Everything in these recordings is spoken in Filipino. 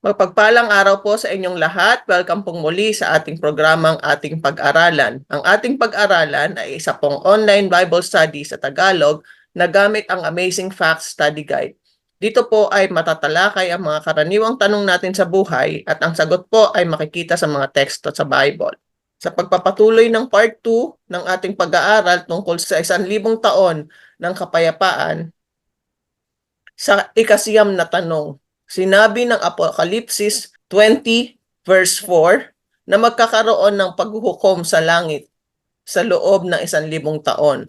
Mapagpalang araw po sa inyong lahat. Welcome pong muli sa ating programang Ating Pag-aralan. Ang ating pag-aralan ay isa pong online Bible study sa Tagalog na gamit ang Amazing Facts Study Guide. Dito po ay matatalakay ang mga karaniwang tanong natin sa buhay at ang sagot po ay makikita sa mga teksto sa Bible. Sa pagpapatuloy ng part 2 ng ating pag-aaral tungkol sa 1,000 taon ng kapayapaan, sa ikasiyam na tanong, sinabi ng Apokalipsis 20 verse 4 na magkakaroon ng paghuhukom sa langit sa loob ng 1,000 taon.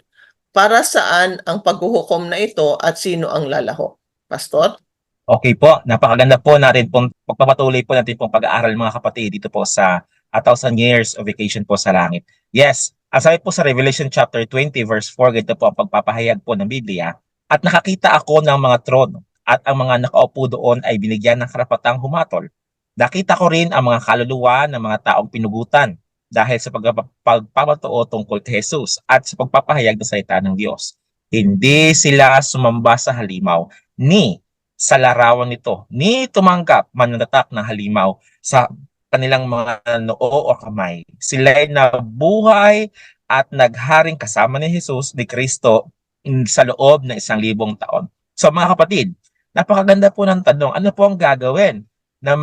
Para saan ang paghuhukom na ito at sino ang lalahok? Pastor? Okay po, napakaganda po natin pong pagpapatuloy po natin pong pag-aaral mga kapatid dito po sa 1,000 Years of Vacation po sa Langit. Yes, aside po sa Revelation chapter 20 verse 4, ganito po ang pagpapahayag po ng Biblia. At nakakita ako ng mga trono at ang mga nakaupo doon ay binigyan ng karapatang humatol. Nakita ko rin ang mga kaluluwa ng mga taong pinugutan dahil sa pagpapatuo tungkol kay Jesus at sa pagpapahayag ng salita ng Diyos. Hindi sila sumamba sa halimaw ni sa larawan nito, ni tumanggap mananatak ng halimaw sa kanilang mga noo o kamay. Sila'y nabuhay at nagharing kasama ni Jesus, ni Kristo, sa loob ng 1,000 taon. So mga kapatid, napakaganda po ng tanong, ano po ang gagawin ng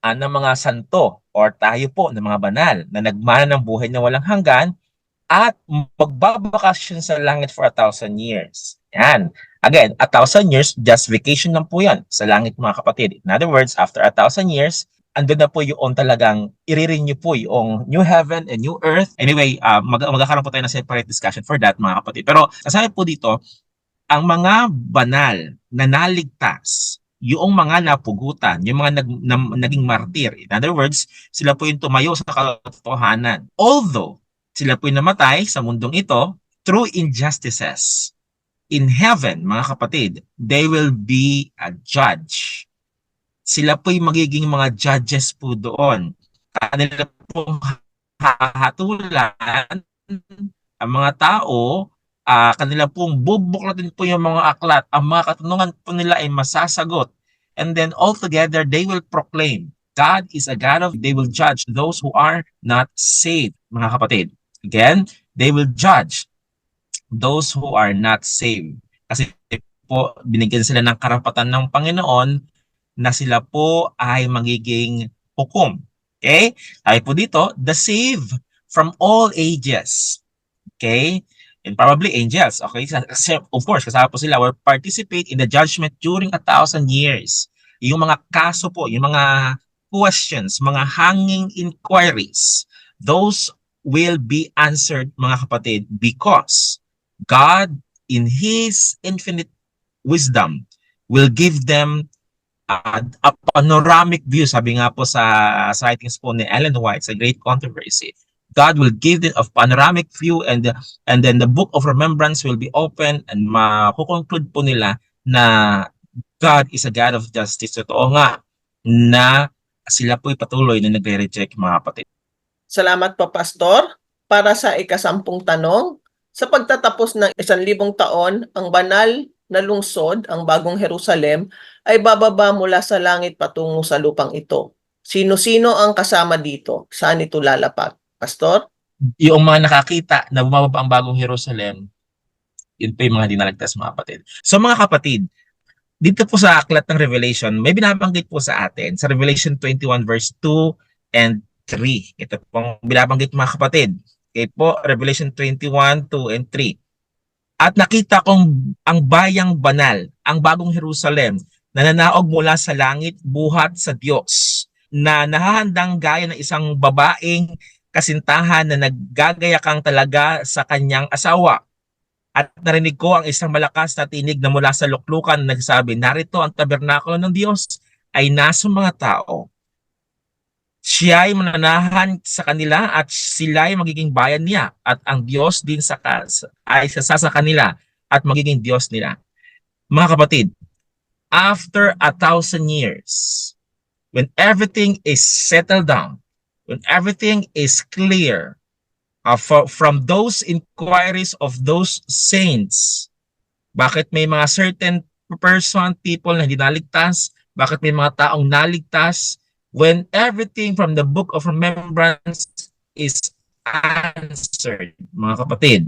mga santo or tayo po ng mga banal na nagmana ng buhay na walang hanggan at magbabakasyon sa langit for 1,000 years. Yan. Again, 1,000 years, just vacation lang po yan sa langit mga kapatid. In other words, after 1,000 years, andun na po yung talagang i-renew po yung new heaven and new earth. Anyway, magkakaroon po tayo ng separate discussion for that mga kapatid. Pero kasama po dito, ang mga banal na naligtas, yung mga napugutan, yung mga naging martir. In other words, sila po yung tumayo sa katotohanan. Although, sila po yung namatay sa mundong ito through injustices. In heaven, mga kapatid, they will be a judge. Sila po yung magiging mga judges po doon. Kanila pong hahatulan ang mga tao, kanila pong bubuklatin po yung mga aklat. Ang mga katanungan po nila ay masasagot. And then altogether, they will proclaim, God is a God of, they will judge those who are not saved, mga kapatid. Again, they will judge those who are not saved. Kasi po, binigyan sila ng karapatan ng Panginoon na sila po ay magiging hukom. Okay? Ay po dito, the saved from all ages. Okay? And probably angels. Okay? Of course, kasama po sila will participate in the judgment during 1,000 years. Yung mga kaso po, yung mga questions, mga hanging inquiries, those will be answered, mga kapatid, because God, in His infinite wisdom, will give them a panoramic view. Sabi nga po sa writings po ni Ellen White, sa Great Controversy, God will give them a panoramic view and then the book of remembrance will be open and makukonclude po nila na God is a God of justice. Totoo nga na sila po'y patuloy na nagre-reject, mga kapatid. Salamat po, Pastor. Para sa ikasampung tanong, sa pagtatapos ng 1,000 taon, ang banal na lungsod, ang bagong Jerusalem, ay bababa mula sa langit patungo sa lupang ito. Sino-sino ang kasama dito? Saan ito lalapag? Pastor? Yung mga nakakita na bumababa ang bagong Jerusalem, yun pa yung mga dinalagtas, mga kapatid. So mga kapatid, dito po sa aklat ng Revelation, may binabanggit po sa atin sa Revelation 21 verse 2 and 3. Ito pong binabanggit, mga kapatid. Okay po, Revelation 21, 2 and 3. At nakita kong ang bayang banal, ang bagong Jerusalem, na nanaog mula sa langit buhat sa Diyos, na nahahandang gaya ng isang babaeng kasintahan na naggagayakang talaga sa kanyang asawa. At narinig ko ang isang malakas na tinig na mula sa luklukan na nagsabi, narito ang tabernakulo ng Diyos ay nasa mga tao. Siya ay mananahan sa kanila at sila ay magiging bayan niya at ang Diyos din ay sa kanila at magiging Diyos nila. Mga kapatid, after 1,000 years, when everything is settled down, when everything is clear, from those inquiries of those saints, bakit may mga certain people na hindi naligtas? Bakit may mga taong naligtas? When everything from the book of remembrance is answered, mga kapatid.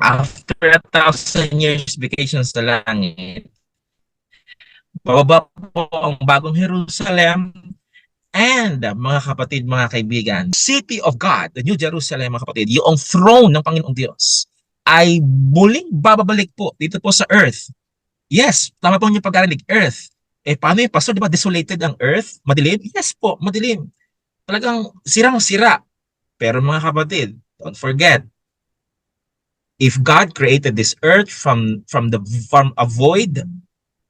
After 1,000 years vacation sa langit, bababa po ang bagong Jerusalem, and mga kapatid, mga kaibigan, City of God, the New Jerusalem, mga kapatid, yung throne ng Panginoong Diyos, ay muling bababalik po dito po sa earth. Yes, tama po yung pag-arinig, earth. Paano yung pastor? Di ba desolated ang earth? Madilim? Yes po, madilim. Talagang sirang-sira. Pero mga kapatid, don't forget, if God created this earth from a void,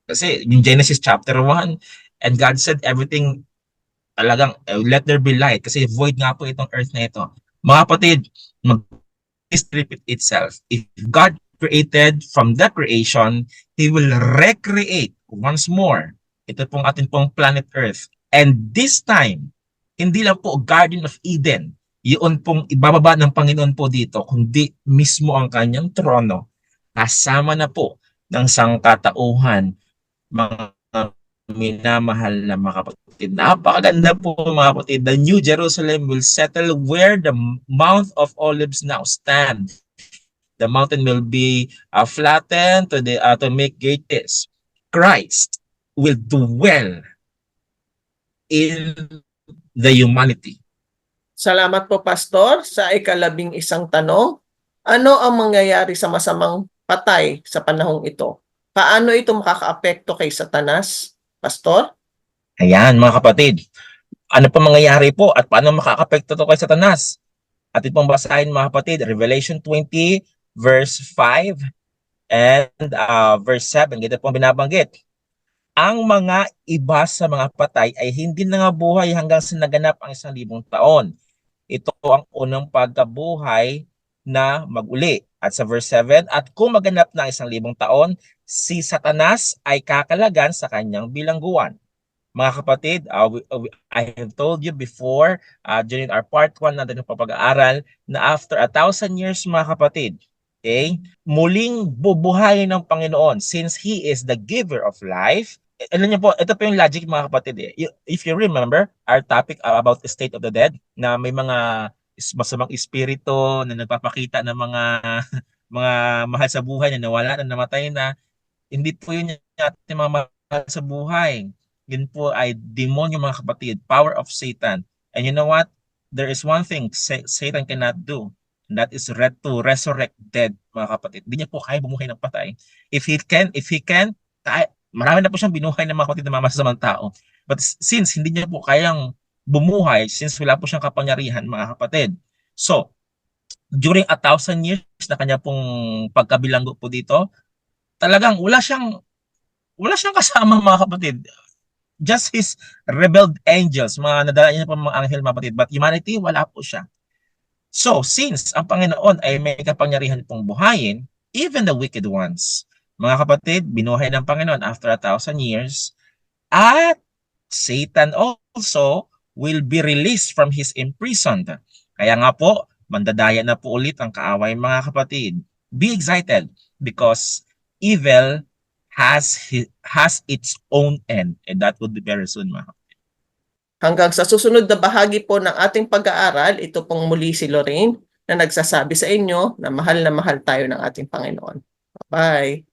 kasi yung Genesis chapter 1, and God said everything, talagang let there be light, kasi void nga po itong earth na ito. Mga kapatid, repeat itself. If God created from the creation, He will recreate once more. Ito pong ating pong planet Earth. And this time, hindi lang po Garden of Eden, yun pong ibababa ng Panginoon po dito, kundi mismo ang kanyang trono, kasama na po ng sangkatauhan, mga minamahal na mga kapatid. Napakaganda po mga kapatid. The New Jerusalem will settle where the Mount of Olives now stand. The mountain will be flattened to make gates. Christ will dwell in the humanity. Salamat po, Pastor. Sa ika-11 tanong, ano ang mangyayari sa masamang patay sa panahong ito? Paano ito makakaapekto kay Satanas, Pastor? Ayan mga kapatid, ano pa mangyayari po at paano makakapekto to kay Satanas? Atin pong basahin mga kapatid, Revelation 20 verse 5 and verse 7. Ganito pong binabanggit. Ang mga iba sa mga patay ay hindi nangabuhay hanggang sa naganap ang 1,000 taon. Ito ang unang pagkabuhay na maguli. At sa verse 7, at kung maganap na 1,000 taon, si Satanas ay kakalagan sa kanyang bilangguan. Mga kapatid, I have told you before during our part 1 natin ng pag-aaral na after 1,000 years mga kapatid, okay, muling bubuhayin ng Panginoon since He is the giver of life. Alam niyo po, ito po yung logic mga kapatid. If you remember our topic about the state of the dead, na may mga masamang espiritu na nagpapakita ng mga mga mahal sa buhay na nawala na namatay na, hindi po yun yung ating mga mahal sa buhay. Yun po ay demonyo mga kapatid, power of Satan. And you know what? There is one thing Satan cannot do, and that is to resurrect dead mga kapatid. Hindi niya po kaya bumuhay ng patay. If he can, marami na po siyang binuhay ng mga kapatid na mamasasamang tao. But since hindi niya po kayang bumuhay, since wala po siyang kapangyarihan mga kapatid. So, during 1,000 years na kanya pong pagkabilanggo po dito, talagang wala siyang kasama mga kapatid. Just his rebelled angels, mga nadala niya po mga anghel mga kapatid. But humanity, wala po siya. So, since ang Panginoon ay may kapangyarihan pong buhayin, even the wicked ones, mga kapatid, binuhay ng Panginoon after 1,000 years, at Satan also will be released from his imprisoned. Kaya nga po, mandadaya na po ulit ang kaaway mga kapatid. Be excited because evil has its own end, and that would be very soon mga kapatid. Hanggang sa susunod na bahagi po ng ating pag-aaral, ito pong muli si Lorraine na nagsasabi sa inyo na mahal tayo ng ating Panginoon. Bye-bye!